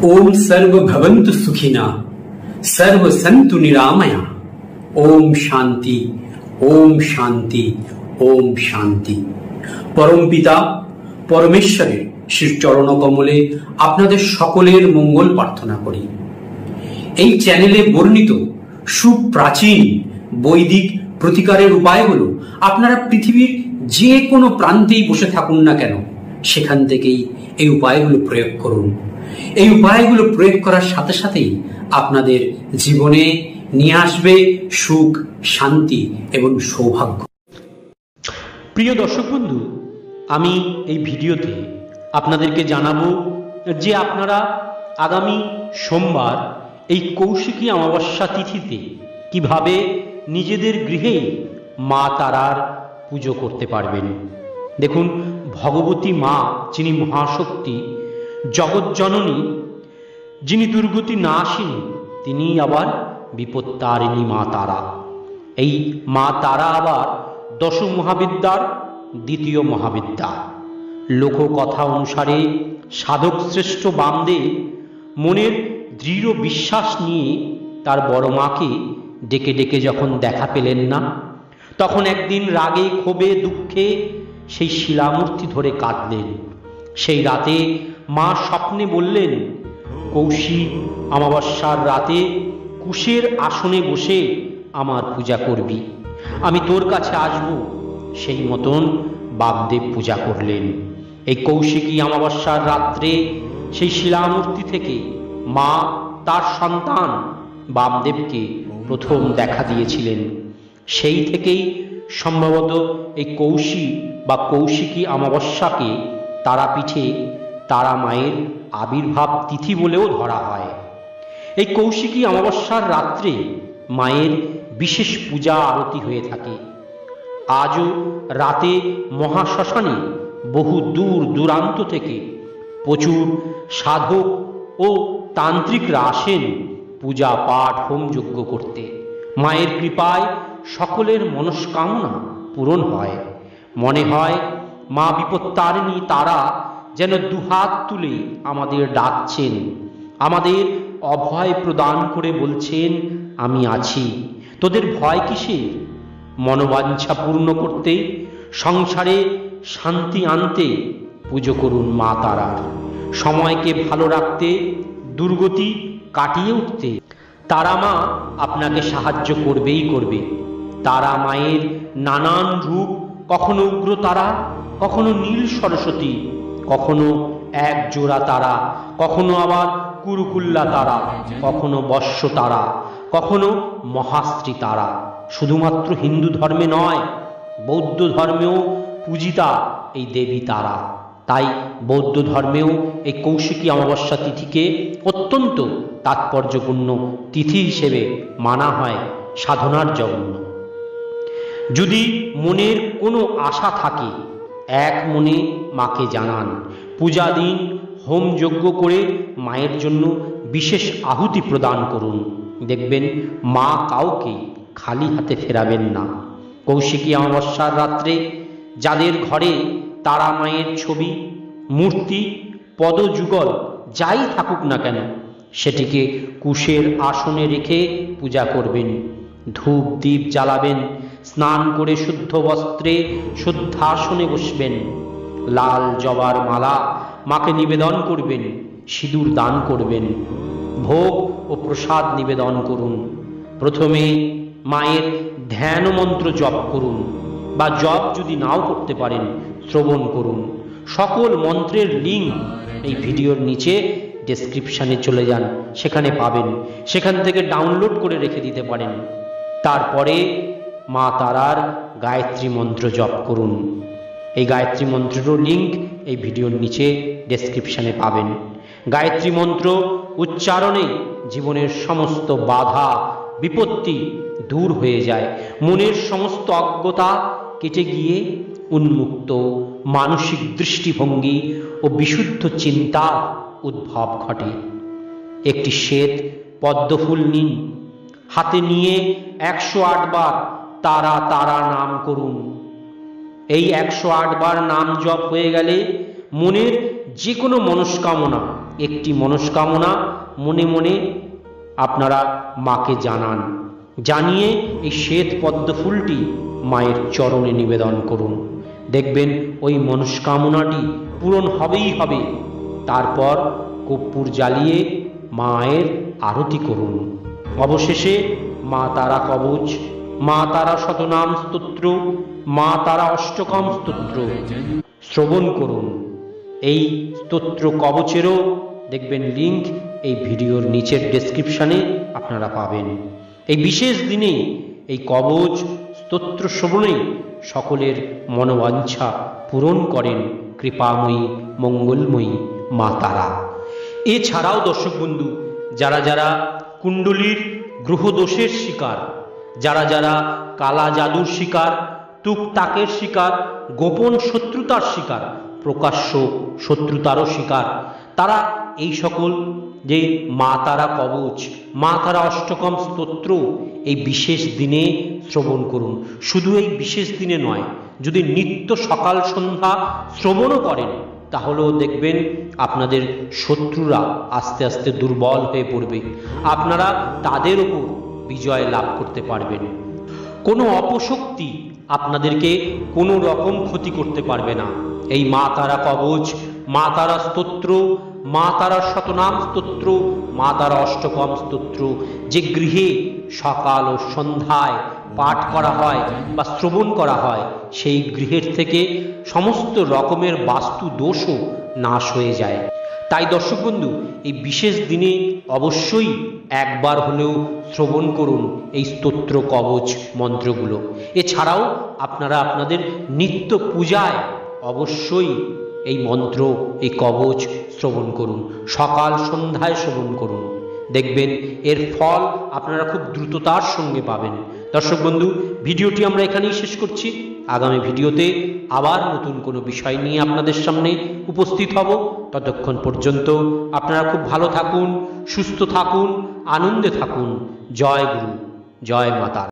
ओम सर्व भवन्तु सुखिना सर्व सन्तु निरामया। ओम शांति ओम शांति ओम शांति। परम पिता परमेश्वरेर श्री चरण कमले आपनादेर सकलेर मंगल प्रार्थना करी। এই চ্যানেলে বর্ণিত সুপ্রাচীন বৈদিক প্রতিকারের উপায়গুলো আপনারা পৃথিবীর যে কোনো প্রান্তেই বসে থাকুন না কেন সেখান থেকেই এই উপায়গুলো প্রয়োগ করুন। এই উপায়গুলো প্রয়োগ করার সাথে সাথেই আপনাদের জীবনে নিয়ে আসবে সুখ, শান্তি এবং সৌভাগ্য। প্রিয় দর্শক বন্ধু, আমি এই ভিডিওতে আপনাদেরকে জানাবো যে আপনারা আগামী সোমবার এই কৌশিকী অমাবস্যা তিথিতে কিভাবে নিজেদের গৃহেই মা তারার পুজো করতে পারবেন। দেখুন, ভগবতী মা যিনি মহাশক্তি, জগৎজননী, যিনি দুর্গতি নাশিনী, তিনি আবার বিপত্তারিণী মা তারা। এই মা তারা আবার দশ মহাবিদ্যার দ্বিতীয় মহাবিদ্যা। লোককথা অনুসারে সাধক শ্রেষ্ঠ বামদেব মনের দৃঢ় বিশ্বাস নিয়ে তার বড় মাকে ডেকে ডেকে যখন দেখা পেলেন না, তখন একদিন রাগে ক্ষোভে দুঃখে সেই শিলামূর্তি ধরে কাঁদলেন। সেই রাতে মা স্বপ্নে বললেন, কৌশিক অমাবস্যার রাতে কুশের আসনে বসে আমার পূজা করবি, আমি তোর কাছে আসব। সেই মতন বামদেব পূজা করলেন। এই কৌশিকী অমাবস্যার রাত্রে সেই শিলামূর্তি থেকে মা তার সন্তান বামদেবকে প্রথম দেখা দিয়েছিলেন। সেই থেকেই সম্ভবত এই কৌশিকী অমাবস্যাকে তারাপীঠে তারা মায়ের আবির্ভাব তিথি বলেও ধরা হয়। এই কৌশিকী অমাবস্যার রাত্রে মায়ের বিশেষ পূজা আরতি হয়ে থাকে। আজও রাতে মহাশ্মশানে বহু দূর দূরান্ত থেকে প্রচুর সাধক ও তান্ত্রিকরা আসেন পূজা পাঠ হোমযজ্ঞ করতে। মায়ের কৃপায় সকলের মনস্কামনা পূরণ হয়। মনে হয় মা বিপত্তারিণী তারা যেন দুহাত তুলে আমাদের ডাকছেন, আমাদের অভয় প্রদান করে বলছেন, আমি আছি, তোদের ভয় কিসের? মনোবাঞ্ছা পূর্ণ করতে, সংসারে শান্তি আনতে পুজো করুন মা তারার। সময়কে ভালো রাখতে, দুর্গতি কাটিয়ে উঠতে তারা মা আপনাকে সাহায্য করবেই করবে। তারা মায়ের নানান রূপ, কখনো উগ্র তারা, কখনো নীল সরস্বতী, কখনো এক জোড়া তারা, কখনো আবার কুরুকুল্লা তারা, কখনো বর্ষ তারা, কখনো মহাশ্রী তারা। শুধুমাত্র হিন্দু ধর্মে নয়, বৌদ্ধ ধর্মেও পূজিতা এই দেবী তারা। তাই বৌদ্ধ ধর্মেও এই কৌশিকী অমাবস্যা তিথিকে অত্যন্ত তাৎপর্যপূর্ণ তিথি হিসেবে মানা হয় সাধনার জন্য। যদি মনের কোনো আশা থাকে, এক মনে মাকে জানান, পূজা দিন, হোম যজ্ঞ করে মায়ের জন্য বিশেষ আহুতি প্রদান করুন। দেখবেন মা কাউকে খালি হাতে ফেরাবেন না। কৌশিকী অমাবস্যার রাত্রে যাদের ঘরে তারা মায়ের ছবি, মূর্তি, পদযুগল যাই থাকুক না কেন, সেটিকে কুশের আসনে রেখে পূজা করবেন। ধূপ দীপ জ্বালাবেন, স্নান করে শুদ্ধ বস্ত্রে শুদ্ধাসনে বসবেন। লাল জবার মালা মাকে নিবেদন করবেন, সিঁদুর দান করবেন, ভোগ ও প্রসাদ নিবেদন করুন। প্রথমে মায়ের ধ্যান মন্ত্র জপ করুন, বা জপ যদি নাও করতে পারেন শ্রবণ করুন। সকল মন্ত্রের লিঙ্ক এই ভিডিওর নিচে ডেসক্রিপশানে চলে যান, সেখানে পাবেন। সেখান থেকে ডাউনলোড করে রেখে দিতে পারেন। তারপরে মা তারার গায়ত্রী মন্ত্র জপ করুন। এই গায়ত্রী মন্ত্রেরও লিঙ্ক এই ভিডিওর নিচে ডেসক্রিপশানে পাবেন। গায়ত্রী মন্ত্র উচ্চারণে জীবনের সমস্ত বাধা বিপত্তি দূর হয়ে যায়, মনের সমস্ত অজ্ঞতা কেটে গিয়ে উন্মুক্ত মানসিক দৃষ্টিভঙ্গি ও বিশুদ্ধ চিন্তার উদ্ভব ঘটে। একটি শ্বেত পদ্মফুল নিন, হাতে নিয়ে 108 বার তারা তারা নাম করুন। এই 108 বার নাম জপ হয়ে গেলে মনের যে কোনো মনস্কামনা একটি মনস্কামনা মনে মনে আপনারা মাকে জানান, জানিয়ে এই শ্বেত পদ্ম ফুলটি মায়ের চরণে নিবেদন করুন। দেখবেন ওই মনস্কামনাটি পূরণ হবেই হবে। তারপর কর্পূর জ্বালিয়ে মায়ের আরতি করুন। অবশেষে মা তারা কবচ, মা তারা শতনাম স্তোত্র, মা তারা অষ্টকম স্তোত্র শ্রবণ করুন। এই স্তোত্র কবচেরও দেখবেন লিঙ্ক এই ভিডিওর নিচের ডেসক্রিপশানে আপনারা পাবেন। এই বিশেষ দিনে এই কবচ স্তোত্র শ্রবণে সকলের মনোবাঞ্ছা পূরণ করেন কৃপাময়ী মঙ্গলময়ী মা তারা। এছাড়াও দর্শক বন্ধু, যারা যারা কুণ্ডলীর গ্রহদোষের শিকার, যারা যারা কালা জাদুর শিকার, তুকতাকের শিকার, গোপন শত্রুতার শিকার, প্রকাশ্য শত্রুতারও শিকার, তারা এই সকল যে মা তারা কবচ, মা তারা অষ্টকম স্তোত্র এই বিশেষ দিনে শ্রবণ করুন। শুধু এই বিশেষ দিনে নয়, যদি নিত্য সকাল সন্ধ্যা শ্রবণও করেন তাহলেও দেখবেন আপনাদের শত্রুরা আস্তে আস্তে দুর্বল হয়ে পড়বে, আপনারা তাদের ওপর বিজয় লাভ করতে পারবেন। কোনো অপশক্তি আপনাদেরকে কোনো রকম ক্ষতি করতে পারবে না। এই মা তারা কবচ, মা তারা স্তোত্র, মা তারা শতনাম স্তোত্র, মা তারা অষ্টকম স্তোত্র যে গৃহে সকাল ও সন্ধ্যায় পাঠ করা হয় বা শ্রবণ করা হয়, সেই গৃহের থেকে সমস্ত রকমের বাস্তু দোষও নাশ হয়ে যায়। তাই দর্শক বন্ধু, এই বিশেষ দিনে অবশ্যই একবার হলেও শ্রবণ করুন এই স্তোত্র কবচ মন্ত্রগুলো। এছাড়াও আপনারা আপনাদের নিত্য পূজায় অবশ্যই এই মন্ত্র, এই কবচ শ্রবণ করুন, সকাল সন্ধ্যায় শ্রবণ করুন। দেখবেন এর ফল আপনারা খুব দ্রুততার সঙ্গে পাবেন। দর্শক বন্ধু, ভিডিওটি আমরা এখানেই শেষ করছি। আগামী ভিডিওতে আবার নতুন কোনো বিষয় নিয়ে আপনাদের সামনে উপস্থিত হব। ততক্ষণ পর্যন্ত আপনারা খুব ভালো থাকুন, সুস্থ থাকুন, আনন্দে থাকুন। জয় গুরু, জয় মাতা।